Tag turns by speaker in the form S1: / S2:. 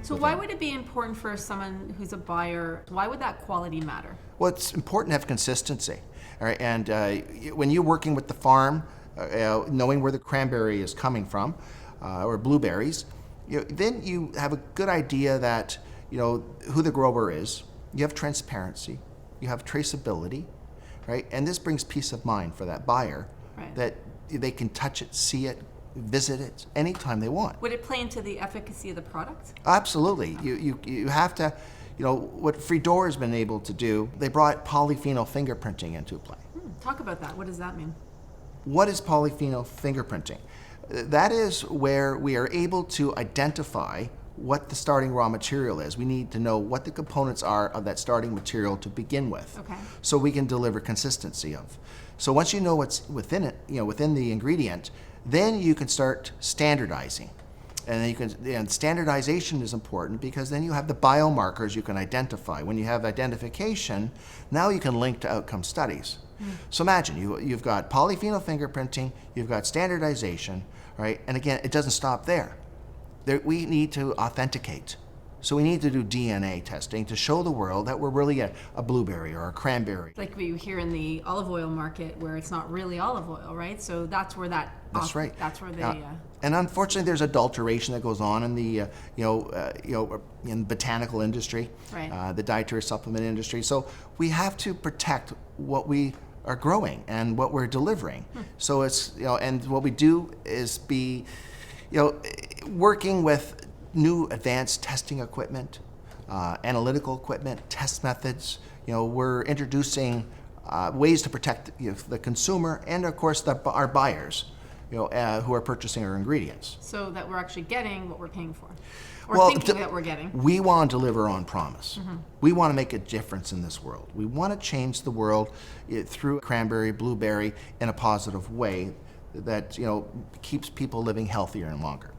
S1: So why would it be important for someone who's a buyer? Why would that quality matter?
S2: Well, it's important to have consistency. All right, and when you're working with the farm, knowing where the cranberry is coming from, or blueberries, then you have a good idea that who the grower is. You have transparency, you have traceability, right? And this brings peace of mind for that buyer,
S1: right,
S2: that they can touch it, see it, visit it anytime they want.
S1: Would it play into the efficacy of the product?
S2: Absolutely. You have to, what Freedor has been able to do, they brought polyphenol fingerprinting into play.
S1: Talk about that. What does that mean?
S2: What is polyphenol fingerprinting? That is where we are able to identify what the starting raw material is. We need to know what the components are of that starting material to begin with,
S1: okay,
S2: so we can deliver consistency of. So once you know what's within it, within the ingredient, then you can start standardizing. And then and standardization is important because then you have the biomarkers you can identify. When you have identification, now you can link to outcome studies. So imagine you've got polyphenol fingerprinting, you've got standardization, right? And again, it doesn't stop there. We need to authenticate. So we need to do DNA testing to show the world that we're really a blueberry or a cranberry.
S1: Like we hear in the olive oil market where it's not really olive oil, right? So that's where
S2: That's right.
S1: That's where they.
S2: And unfortunately, there's adulteration that goes on in the in botanical industry,
S1: right,
S2: the dietary supplement industry. So we have to protect what we are growing and what we're delivering. So it's and what we do is be working with new advanced testing equipment, analytical equipment, test methods. We're introducing ways to protect the consumer and, of course, our buyers, who are purchasing our ingredients.
S1: So that we're actually getting what we're paying for, or thinking that we're getting.
S2: We want to deliver on promise. We want to make a difference in this world. We want to change the world through cranberry, blueberry in a positive way that keeps people living healthier and longer.